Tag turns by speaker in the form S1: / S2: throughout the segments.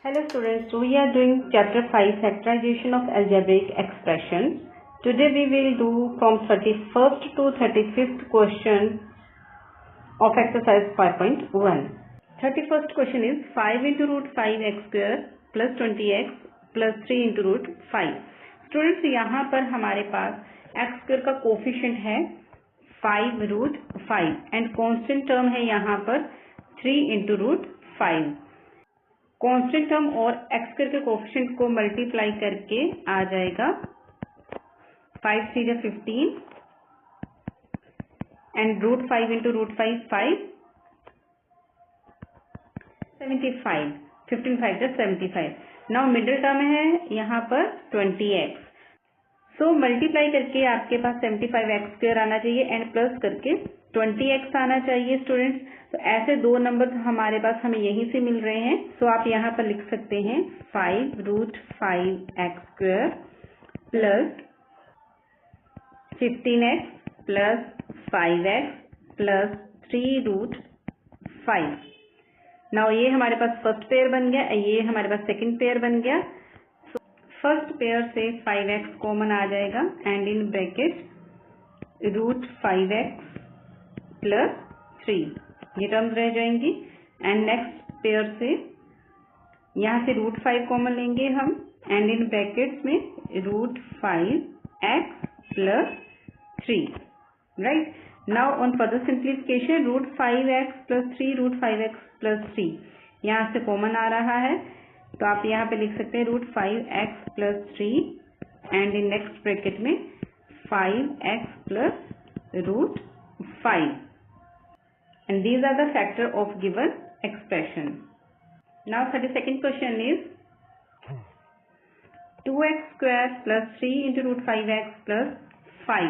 S1: Hello students, we are doing chapter 5 factorization of algebraic expressions. Today we will do from 31st to 35th question of exercise 5.1. 31st question is 5 into root 5x square plus 20x plus 3 into root 5. Students यहाँ पर हमारे पास x square का coefficient है 5 root 5 and constant term है यहाँ पर 3 into root 5. Constant term और x square के कोफिशिएंट को मल्टीप्लाई करके आ जाएगा 5 3 15 and root 5 into root 5 5 75 15 5 75. Now middle term है यहाँ पर 20x. सो मल्टीप्लाई करके आपके पास 75x स्क्वायर आना चाहिए एंड प्लस करके 20x आना चाहिए स्टूडेंट्स. तो ऐसे दो नंबर हमारे पास हमें यहीं से मिल रहे हैं. सो आप यहाँ पर लिख सकते हैं 5 root 5x square plus 15x plus 5x plus 3 root 5. Now ये हमारे पास फर्स्ट पेयर बन गया, ये हमारे पास सेकंड पेयर बन गया. फर्स्ट पेयर से 5x कॉमन आ जाएगा and in bracket root 5x plus 3 ये टर्म्स रह जाएंगी. एंड नेक्स्ट पेयर से यहाँ से रूट 5 कॉमन लेंगे हम एंड इन ब्रैकेट्स में root 5x plus 3. Right. Now on further simplification root 5x plus 3 root 5x plus 3 यहाँ से कॉमन आ रहा है. तो आप यहाँ पे लिख सकते हैं root 5x plus 3 and in next bracket में 5x plus root 5. And these are the factor of given expression. Now 32nd question is 2x square plus 3 into root 5x plus 5.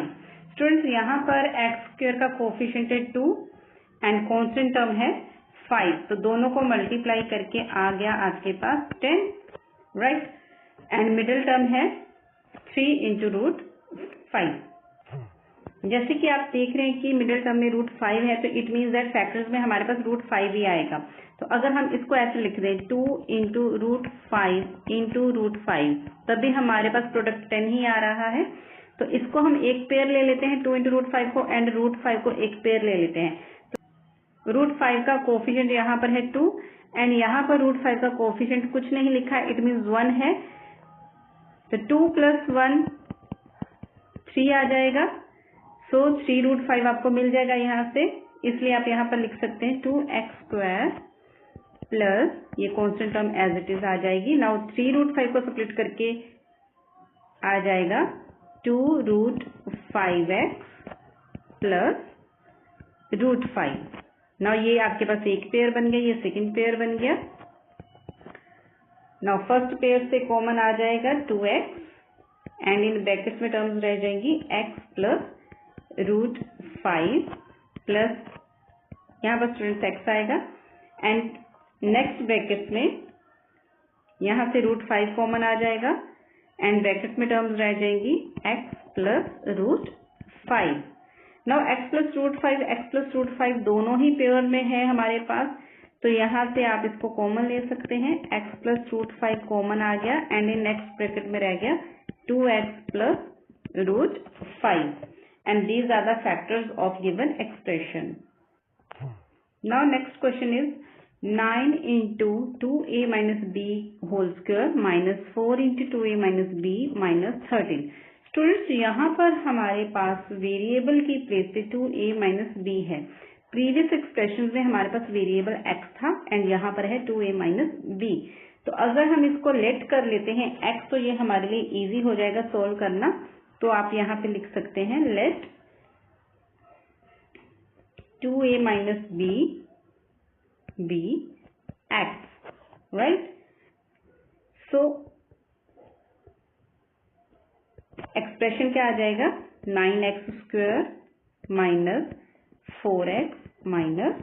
S1: Students यहाँ पर x square का coefficient है 2 and constant term है 5. तो दोनों को multiply करके आ गया आपके पास 10. राइट. एंड मिडिल टर्म है 3 into रूट 5. जैसे कि आप देख रहे हैं कि मिडिल टर्म में रूट 5 है तो इट मीन्स दैट फैक्टर्स में हमारे पास रूट 5 ही आएगा. तो अगर हम इसको ऐसे लिख दें 2 इंटू रूट 5 इंटू रूट 5 तभी हमारे पास प्रोडक्ट 10 ही आ रहा है. तो इसको हम एक पेयर ले लेते हैं 2 इंटू रूट 5 को एंड रूट 5 को एक पेयर ले लेते हैं. तो रूट 5 का कोफिशिएंट यहाँ पर है 2 एंड यहाँ पर रूट 5 का कोफिशिएंट कुछ नहीं लिखा है, इट मीन्स 1 है. तो 2 प्लस 1 3 आ जाएगा. सो 3 रूट 5 आपको मिल जाएगा यहाँ से, इसलिए आप यहाँ पर लिख सकते हैं 2x स्क्वायर प्लस ये constant term as it is आ जाएगी. नाउ 3 रूट 5 को स्प्लिट करके आ जाएगा 2 root 5x plus root 5. Now ये आपके पास एक पेयर बन गया, ये सेकंड पेयर बन गया. नाउ फर्स्ट पेयर से कॉमन आ जाएगा 2x एंड इन ब्रैकेट्स में टर्म्स रह जाएंगी x प्लस रूट 5 प्लस यहाँ पर स्टूडेंट्स x आएगा एंड नेक्स्ट ब्रैकेट में यहाँ से रूट 5 कॉमन आ जाएगा एंड ब्रैकेट में टर्म्स रह जाएंगी x plus root 5. Now x plus root 5 दोनों ही पेयर में है हमारे पास. तो यहाँ से आप इसको कॉमन ले सकते हैं. x प्लस रूट 5 कॉमन आ गया एंड इन नेक्स्ट ब्रैकेट में रह गया 2x plus root 5. And these are the factors of given expression. Now next question is 9 into 2a minus b whole square minus 4 into 2a minus b minus 13. Students यहाँ पर हमारे पास variable की place पे 2a minus b है. Previous expression में हमारे पास variable x था and यहाँ पर है 2a minus b. तो अगर हम इसको लेट कर लेते हैं x तो ये हमारे लिए इजी हो जाएगा सोल्व करना. तो आप यहाँ पे लिख सकते हैं let 2a minus b be x. Right. So expression क्या आ जाएगा 9x square minus 4x minus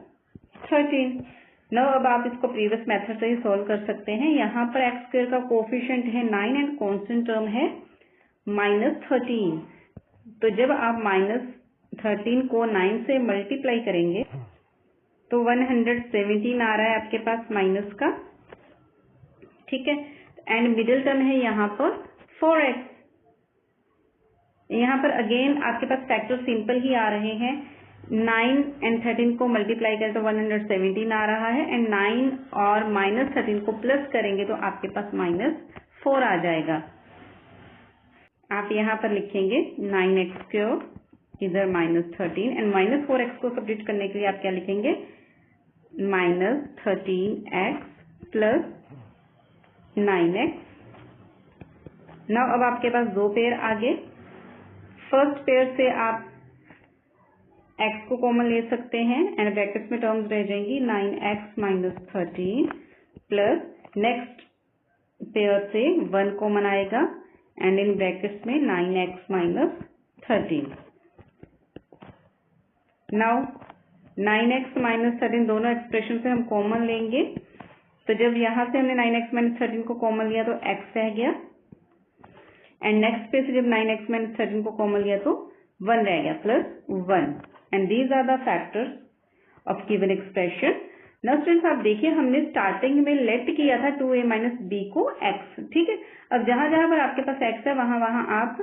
S1: 13. Now अब आप इसको प्रीवियस मेथड से ही सोल्व कर सकते हैं. यहाँ पर x स्क्वायर का कोफिशिएंट है 9 एंड कांस्टेंट टर्म है माइनस 13. तो जब आप माइनस 13 को 9 से मल्टीप्लाई करेंगे तो 117 आ रहा है आपके पास माइनस का ठीक है। एंड मिडिल टर्म है यहाँ पर 4x। यहाँ पर अगेन आपके पास फैक्टर सिंपल ही आ रहे हैं। 9 एंड 13 को मल्टीप्लाई करें तो 117 आ रहा है, एंड 9 और -13 को प्लस करेंगे तो आपके पास -4 आ जाएगा। आप यहाँ पर लिखेंगे 9x², इधर -13, एंड -4x को सब्ट्रैक्ट करने के लिए आप क्या लिखेंगे, -13x प्लस 9x। नाउ अब आपके पास दो पेयर आगे। फर्स्ट पेयर से आप x को कॉमन ले सकते हैं, एंड ब्रैकेट्स में टर्म्स रह जाएंगी 9x - 13 प्लस नेक्स्ट पेयर से 1 कॉमन आएगा, एंड इन ब्रैकेट्स में 9x - 13। नाउ 9x - 13 दोनों एक्सप्रेशन से हम कॉमन लेंगे, तो जब यहां से हमने 9x - 13 को कॉमन लिया तो x रह गया, एंड नेक्स्ट पे से जब 9x - 13 को कॉमन लिया तो 1 रह गया plus 1, and these are the factors of given expression. Now students आप देखिए हमने स्टार्टिंग में लेट किया था 2a - b को x, ठीक है। अब जहां जहां पर आपके पास x है वहां वहां आप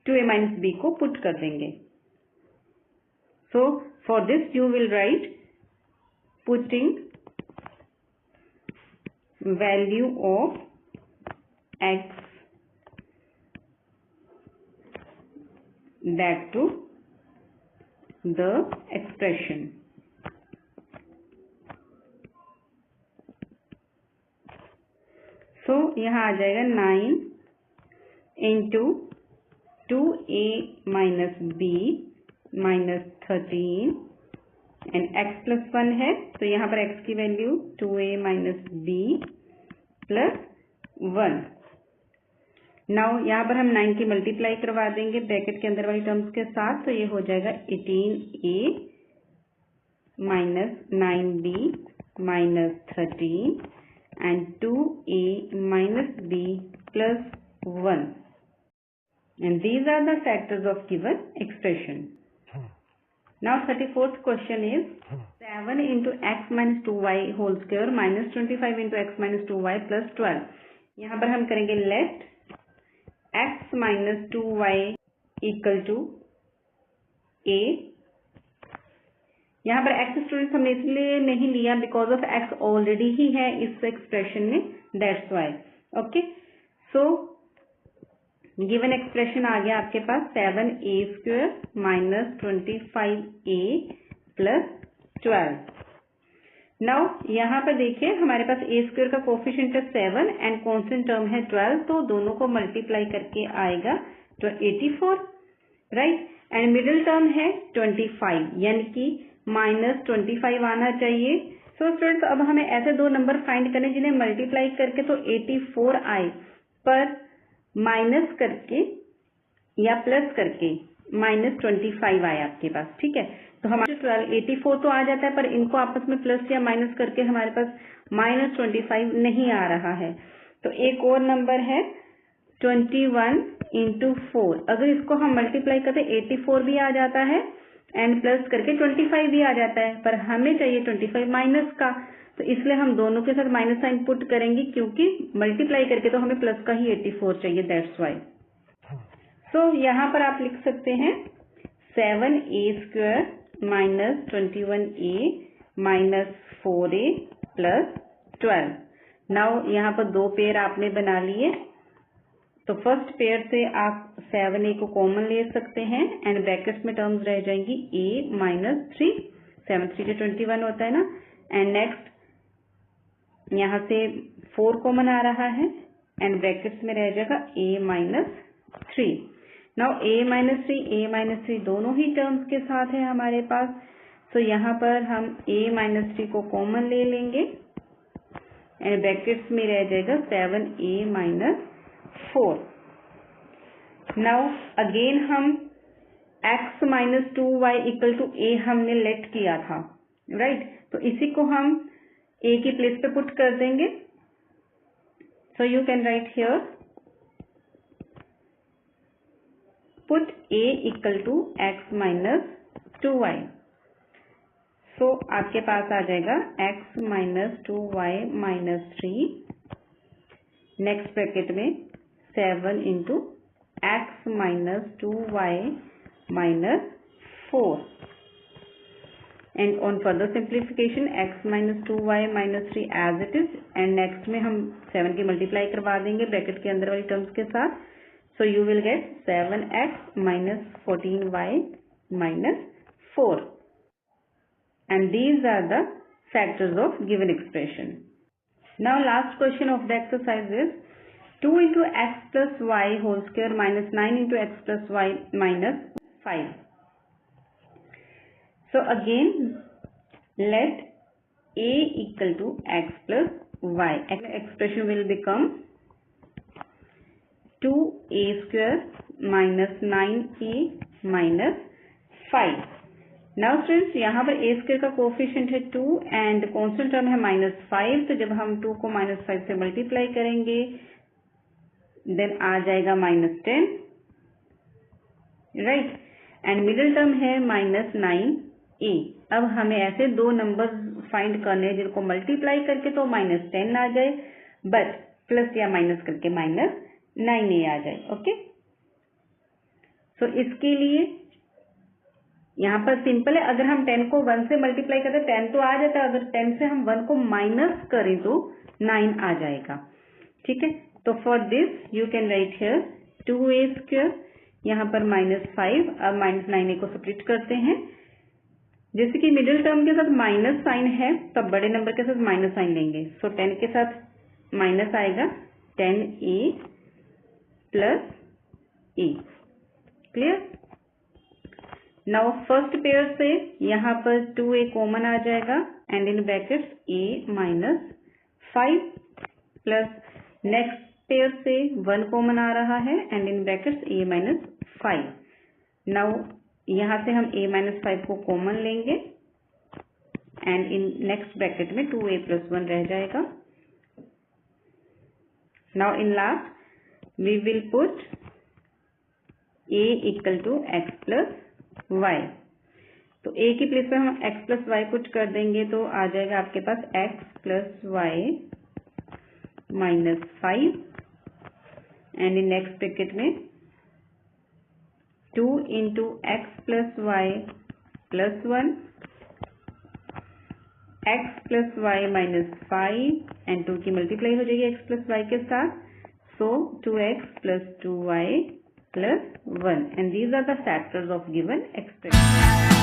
S1: 2a - b को पुट कर देंगे। So for this you will write putting value of x that to the expression. So यहाँ आ जाएगा 9 into 2a minus b minus 13 and x plus 1 है, तो यहाँ पर x की value 2a minus b plus 1। Now यहाँ पर हम 9 की मल्टीप्लाई करवा देंगे ब्रैकेट के अंदर वाली टर्म्स के साथ, तो ये हो जाएगा 18a minus 9b minus 13 and 2a minus b plus 1, and these are the factors of given expression. Now 34th question is 7 into x minus 2y whole square minus 25 into x minus 2y plus 12। यहाँ पर हम करेंगे let x minus 2y equal to a। यहाँ पर x students हमने इसलिए नहीं लिया बिकॉज ऑफ x ऑलरेडी ही है इस एक्सप्रेशन में, that's why. Okay, so given expression आ गया आपके पास 7a² minus 25a plus 12। Now यहाँ पर देखिए हमारे पास a² का कोफिशिएंट है 7 एंड कांस्टेंट टर्म है 12, तो दोनों को मल्टीप्लाई करके आएगा तो 84, राइट। एंड मिडिल टर्म है 25, यानी कि -25 आना चाहिए। सो स्टूडेंट्स अब हमें ऐसे दो नंबर फाइंड करने जिन्हें मल्टीप्लाई करके तो 84 आए, पर माइनस करके या प्लस करके -25 आए आपके पास, ठीक है। तो हमारे 84 तो आ जाता है, पर इनको आपस में प्लस या माइनस करके हमारे पास -25 नहीं आ रहा है। तो एक और नंबर है 21 into 4, अगर इसको हम मल्टीप्लाई करते 84 भी आ जाता है एंड प्लस करके 25 भी आ जाता है, पर हमें चाहिए 25 माइनस का, तो इसलिए हम दोनों के साथ माइनस साइन पुट करेंगे, क्योंकि मल्टीप्लाई करके तो हमें प्लस का ही 84 चाहिए, दैट्स वाई। सो यहाँ पर आप लिख सकते हैं 7a² minus 21a minus 4a plus 12। Now यहाँ पर दो पेयर आपने बना लिए, तो फर्स्ट पेयर से आप 7a को कॉमन ले सकते हैं एंड ब्रैकेट्स में टर्म्स रह जाएंगी a माइनस 3, 7 3 के 21 होता है ना, एंड नेक्स्ट यहाँ से 4 कॉमन आ रहा है एंड ब्रैकेट्स में रह जाएगा a minus 3। Now a minus 3 दोनों ही टर्म्स के साथ है हमारे पास, तो यहाँ पर हम a माइनस 3 को कॉमन ले लेंगे एंड ब्रैकेट्स में रह जाएगा 7a माइनस 4। नाउ अगेन हम x minus 2y equal to a हमने लेट किया था, राइट, तो इसी को हम a की प्लेस पे पुट कर देंगे। So you can write here put a equal to x minus 2y। सो आपके पास आ जाएगा x minus 2y minus 3 next bracket में 7 into x minus 2y minus 4 and on further simplification x minus 2y minus 3 as it is and next में हम 7 की multiply करवा देंगे ब्रैकेट के अंदर वाली टर्म्स के साथ. So you will get 7x minus 14y minus 4 and these are the factors of given expression. Now last question of the exercise is 2 into x plus y whole square minus 9 into x plus y minus 5. So again let a equal to x plus y. Expression will become 2a square minus 9a minus 5. Now students यहाँ पर ए square का coefficient है 2 and constant term है -5. तो जब हम 2 को -5 से मल्टीप्लाई करेंगे देन आ जाएगा -10 राइट एंड मिडिल टर्म है -9a. अब हमें ऐसे दो नंबर फाइंड करने हैं जिनको मल्टीप्लाई करके तो -10 आ जाए बट प्लस या माइनस करके -9a आ जाए. ओके सो इसके लिए यहाँ पर सिंपल है. अगर हम 10 को 1 से मल्टीप्लाई करें 10 तो आ जाता है. अगर 10 से हम 1 को माइनस करें तो 9 आ जाएगा. ठीक है तो for this you can write here 2a square यहाँ पर -5. अब -9a को स्प्लिट करते हैं. जैसे कि मिडिल टर्म के साथ माइनस साइन है तो बड़े नंबर के साथ माइनस साइन लेंगे. सो 10 के साथ माइनस आएगा 10a plus a. Clear. Now first pair से यहाँ पर 2a कॉमन आ जाएगा and in brackets a minus 5 plus next pair से 1 कॉमन आ रहा है and in brackets a minus 5. Now यहाँ से हम a माइनस 5 को कॉमन लेंगे एंड इन नेक्स्ट ब्रैकेट में 2a प्लस 1 रह जाएगा. Now in last we will put a equal to x plus y. तो a की प्लेस पे हम x प्लस y पुट कर देंगे तो आ जाएगा आपके पास x plus y minus 5 and in next bracket में 2 into x plus y plus 1 x plus y minus 5 and 2 की मल्टीप्लाई हो जाएगी x प्लस वाई के साथ. सो 2x plus 2y plus 1 and these are the factors of given expression.